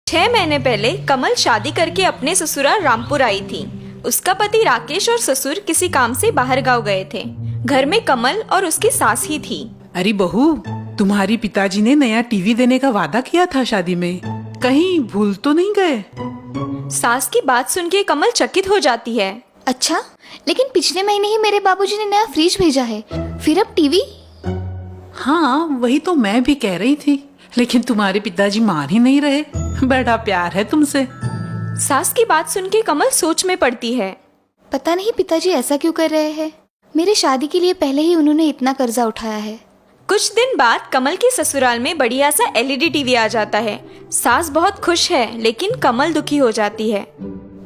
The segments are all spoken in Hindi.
6 महीने पहले कमल शादी करके अपने ससुराल रामपुर आई थी। उसका पति राकेश और ससुर किसी काम से बाहर गांव गए थे। घर में कमल और उसकी सास ही थी। अरे बहू, तुम्हारी पिताजी ने नया टीवी देने का वादा किया था शादी में, कहीं भूल तो नहीं गए? सास की बात सुन के कमल चकित हो जाती है। अच्छा, लेकिन पिछले महीने ही मेरे बाबूजी ने नया फ्रिज भेजा है, फिर अब टीवी? हाँ, वही तो मैं भी कह रही थी, लेकिन तुम्हारे पिताजी मान ही नहीं रहे। बड़ा प्यार है तुमसे। सास की बात सुन के कमल सोच में पड़ती है। पता नहीं पिताजी ऐसा क्यों कर रहे हैं। मेरे शादी के लिए पहले ही उन्होंने इतना कर्जा उठाया है। कुछ दिन बाद कमल के ससुराल में बढ़िया सा एलईडी टीवी आ जाता है। सास बहुत खुश है, लेकिन कमल दुखी हो जाती है।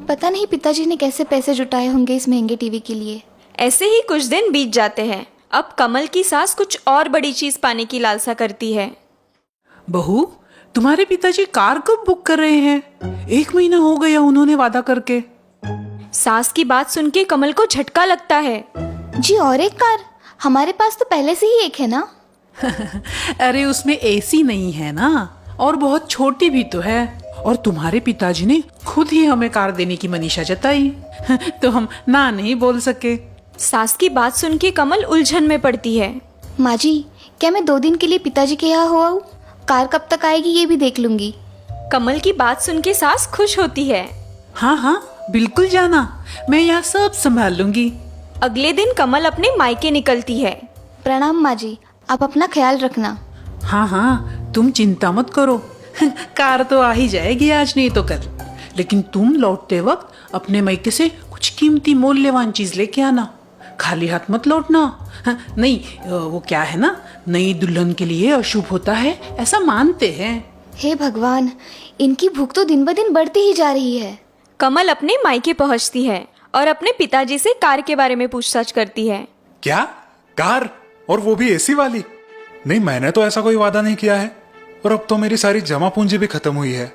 पता नहीं पिताजी ने कैसे पैसे जुटाए होंगे इस महंगे टीवी के लिए। ऐसे ही कुछ दिन बीत जाते हैं। अब कमल की सास कुछ और बड़ी चीज पाने की लालसा करती है। बहू, तुम्हारे पिताजी कार कब बुक कर रहे हैं? 1 महीना हो गया उन्होंने वादा करके। सास की बात सुन के कमल को झटका लगता है। जी, और एक कार? हमारे पास तो पहले से ही एक है ना। अरे उसमें एसी नहीं है ना, और बहुत छोटी भी तो है। और तुम्हारे पिताजी ने खुद ही हमें कार देने की मनीषा जताई, तो हम ना नहीं बोल सके। सास की बात सुन के कमल उलझन में पड़ती है। माँ जी, क्या मैं 2 दिन के लिए पिताजी के यहाँ हो आऊँ? कार कब तक आएगी ये भी देख लूंगी। कमल की बात सुन के सास खुश होती है। हाँ हाँ, बिल्कुल जाना, मैं यहाँ सब संभाल लूंगी। अगले दिन कमल अपने मायके निकलती है। प्रणाम माँ जी, आप अपना ख्याल रखना। हाँ हाँ, तुम चिंता मत करो। कार तो आ ही जाएगी आज नहीं तो कल। लेकिन तुम लौटते वक्त अपने मायके से कुछ कीमती मूल्यवान चीज लेके आना। खाली हाथ मत लौटना। हाँ, नहीं, वो क्या है ना, नई दुल्हन के लिए अशुभ होता है, ऐसा मानते हैं। हे भगवान, इनकी भूख तो दिन ब दिन बढ़ती ही जा रही है। कमल अपने मायके पहुंचती है और अपने पिताजी से कार के बारे में पूछताछ करती है। क्या? कार? और वो भी एसी वाली? नहीं, मैंने तो ऐसा कोई वादा नहीं किया है। और अब तो मेरी सारी जमा पूंजी भी खत्म हुई है।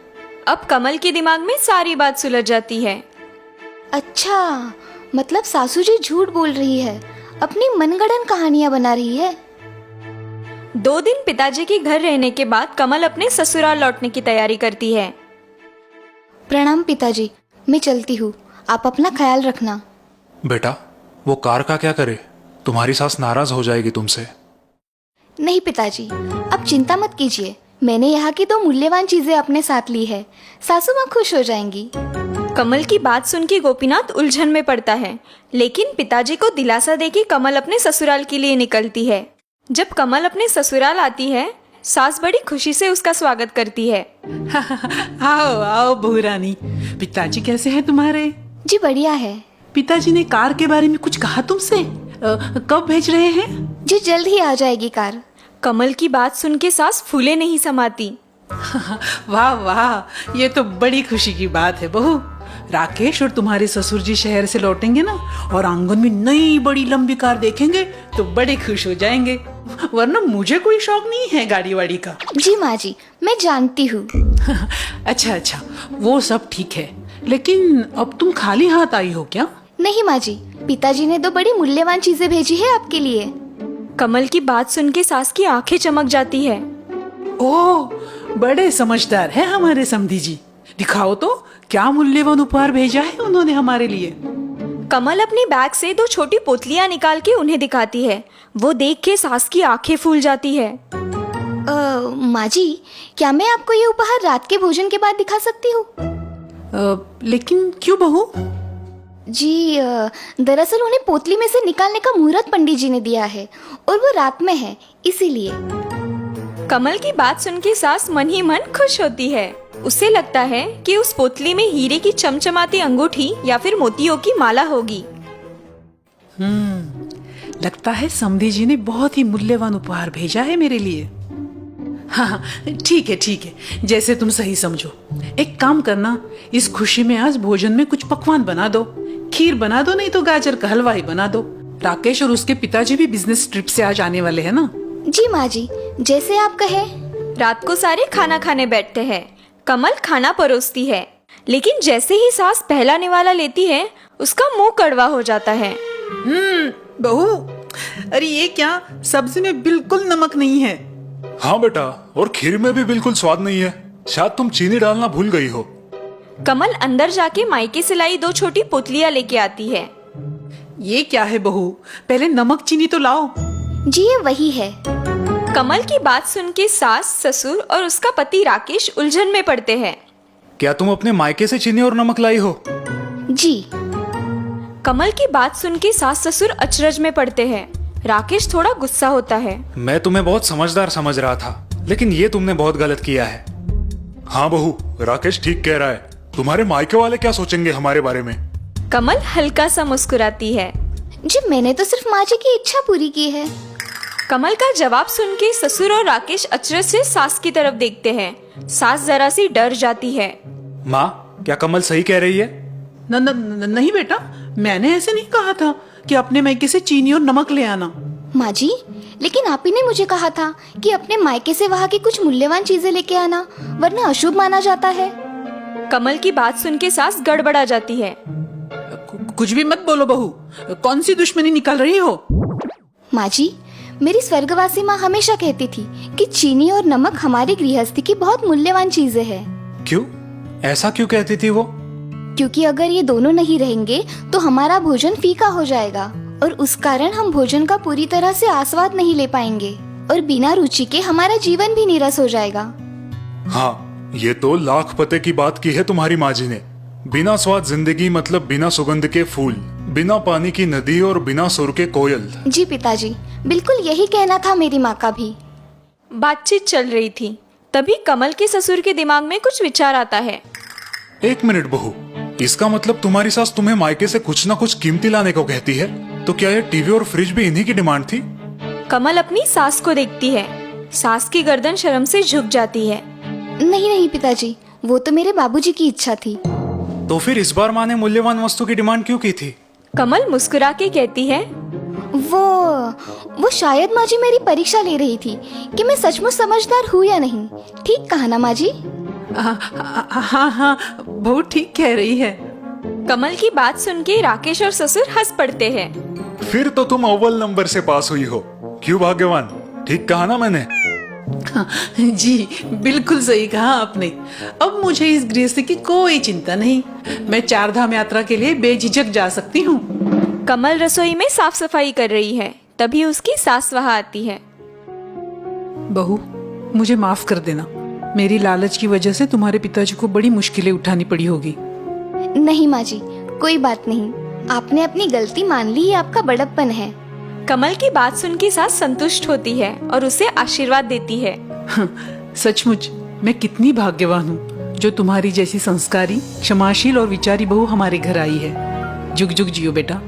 अब कमल के दिमाग में सारी बात सुलझ जाती है। अच्छा, मतलब सासू जी झूठ बोल रही है, अपनी मनगढ़ंत कहानियां बना रही है। 2 दिन पिताजी के घर रहने के बाद कमल अपने ससुराल लौटने की तैयारी करती है। प्रणाम पिताजी, मैं चलती हूँ, आप अपना ख्याल रखना। बेटा, वो कार का क्या करे? तुम्हारी सास नाराज हो जाएगी तुमसे। नहीं पिताजी, अब चिंता मत कीजिए, मैंने यहाँ की 2 मूल्यवान चीजें अपने साथ ली है, सासू माँ खुश हो जाएंगी। कमल की बात सुन के गोपीनाथ उलझन में पड़ता है, लेकिन पिताजी को दिलासा देके कमल अपने ससुराल के लिए निकलती है। जब कमल अपने ससुराल आती है, सास बड़ी खुशी से उसका स्वागत करती है। आओ आओ बहू रानी, पिताजी कैसे हैं तुम्हारे? जी बढ़िया है। पिताजी ने कार के बारे में कुछ कहा तुमसे? कब भेज रहे हैं? जी जल्द ही आ जाएगी कार। कमल की बात सुन के सास फूले नहीं समाती। वाह वाह, ये तो बड़ी खुशी की बात है बहू। राकेश और तुम्हारे ससुर जी शहर से लौटेंगे ना, और आंगन में नई बड़ी लंबी कार देखेंगे तो बड़े खुश हो जाएंगे। वरना मुझे कोई शौक नहीं है गाड़ी वाड़ी का। जी माँ जी, मैं जानती हूँ। अच्छा अच्छा, वो सब ठीक है, लेकिन अब तुम खाली हाथ आई हो क्या? नहीं माँ जी, पिताजी ने 2 बड़ी मूल्यवान चीजें भेजी है आपके लिए। कमल की बात सुन के सास की आंखें चमक जाती है। ओह, बड़े समझदार हैं हमारे समधी जी। दिखाओ तो, क्या मूल्यवान उपहार भेजा है उन्होंने हमारे लिए। कमल अपने बैग से 2 छोटी पोतलियां निकाल के उन्हें दिखाती है। वो देख के सास की आंखें फूल जाती है। माँ जी, क्या मैं आपको ये उपहार रात के भोजन के बाद दिखा सकती हूँ? लेकिन क्यों बहू? जी, दरअसल उन्हें पोतली में से निकालने का मुहूर्त पंडित जी ने दिया है, और वो रात में है, इसीलिए। कमल की बात सुन के सास मन ही मन खुश होती है। उसे लगता है कि उस पोतली में हीरे की चमचमाती अंगूठी या फिर मोतियों की माला होगी। लगता है समधी जी ने बहुत ही मूल्यवान उपहार भेजा है मेरे लिए। हाँ, ठीक है, जैसे तुम सही समझो। एक काम करना, इस खुशी में आज भोजन में कुछ पकवान बना दो। खीर बना दो, नहीं तो गाजर का हलवा ही बना दो। राकेश और उसके पिताजी भी बिजनेस ट्रिप से आज आने वाले हैं ना। जी माँ जी, जैसे आप कहे। रात को सारे खाना खाने बैठते हैं। कमल खाना परोसती है, लेकिन जैसे ही सास पहला निवाला लेती है, उसका मुंह कड़वा हो जाता है। बहू, अरे ये क्या, सब्जी में बिल्कुल नमक नहीं है। हाँ बेटा, और खीर में भी बिल्कुल स्वाद नहीं है। शायद तुम चीनी डालना भूल गई हो। कमल अंदर जाके मायके से लाई 2 छोटी पुतलियां लेके आती है। ये क्या है बहू, पहले नमक चीनी तो लाओ। जी ये वही है। कमल की बात सुन के सास, ससुर और उसका पति राकेश उलझन में पड़ते हैं। क्या तुम अपने मायके से चीनी और नमक लाई हो? जी। कमल की बात सुन के सास ससुर अचरज में पड़ते हैं। राकेश थोड़ा गुस्सा होता है। मैं तुम्हें बहुत समझदार समझ रहा था, लेकिन ये तुमने बहुत गलत किया है। हाँ बहू, राकेश ठीक कह रहा है। तुम्हारे मायके वाले क्या सोचेंगे हमारे बारे में? कमल हल्का सा मुस्कुराती है। जी मैंने तो सिर्फ माँ जी की इच्छा पूरी की है। कमल का जवाब सुन के ससुर और राकेश अचरज से सास की तरफ देखते हैं। सास जरा सी डर जाती है। माँ, क्या कमल सही कह रही है? नहीं बेटा, मैंने ऐसे नहीं कहा था कि अपने मायके से चीनी और नमक ले आना। माँ जी, लेकिन आप ही ने मुझे कहा था कि अपने मायके से वहाँ की कुछ मूल्यवान चीजें लेके आना, वरना अशुभ माना जाता है। कमल की बात सुन के सास गड़बड़ा जाती है। कुछ भी मत बोलो बहू, कौन सी दुश्मनी निकाल रही हो? माँ जी, मेरी स्वर्गवासी माँ हमेशा कहती थी कि चीनी और नमक हमारी गृहस्थी की बहुत मूल्यवान चीजें हैं। क्यों? ऐसा क्यों कहती थी वो? क्योंकि अगर ये दोनों नहीं रहेंगे तो हमारा भोजन फीका हो जाएगा और उस कारण हम भोजन का पूरी तरह से आस्वाद नहीं ले पाएंगे और बिना रुचि के हमारा जीवन भी नीरस हो जाएगा। हाँ, ये तो लाख पते की बात की है तुम्हारी माँ जी ने। बिना स्वाद जिंदगी मतलब बिना सुगंध के फूल, बिना पानी की नदी और बिना सुर के कोयल। जी पिताजी, बिल्कुल यही कहना था मेरी माँ का भी। बातचीत चल रही थी, तभी कमल के ससुर के दिमाग में कुछ विचार आता है। 1 मिनट बहू, इसका मतलब तुम्हारी सास तुम्हें मायके से कुछ ना कुछ कीमती लाने को कहती है? तो क्या ये टीवी और फ्रिज भी इन्हीं की डिमांड थी? कमल अपनी सास को देखती है। सास की गर्दन शर्म से झुक जाती है। नहीं नहीं पिताजी, वो तो मेरे बाबूजी की इच्छा थी। तो फिर इस बार माँ ने मूल्यवान वस्तु की डिमांड क्यों की थी? कमल मुस्कुरा के कहती है, वो शायद माँ जी मेरी परीक्षा ले रही थी कि मैं सचमुच समझदार हूँ या नहीं। ठीक कहा ना माँ जी? हाँ, बहू ठीक कह रही है। कमल की बात सुन के राकेश और ससुर हंस पड़ते हैं। फिर तो तुम अव्वल नंबर से पास हुई हो। क्यों भाग्यवान, ठीक कहा ना मैंने? जी बिल्कुल सही कहा आपने। अब मुझे इस गृहस्थी की कोई चिंता नहीं। मैं 4 धाम यात्रा के लिए बेझिझक जा सकती हूँ। कमल रसोई में साफ सफाई कर रही है, तभी उसकी सास वहाँ आती है। बहू, मुझे माफ कर देना। मेरी लालच की वजह से तुम्हारे पिताजी को बड़ी मुश्किलें उठानी पड़ी होगी। नहीं माँ जी, कोई बात नहीं। आपने अपनी गलती मान ली, ये आपका बड़प्पन है। कमल की बात सुन के सास संतुष्ट होती है और उसे आशीर्वाद देती है। सचमुच मैं कितनी भाग्यवान हूँ जो तुम्हारी जैसी संस्कारी, क्षमाशील और विचारी बहू हमारे घर आई है। जुग जुग जियो बेटा।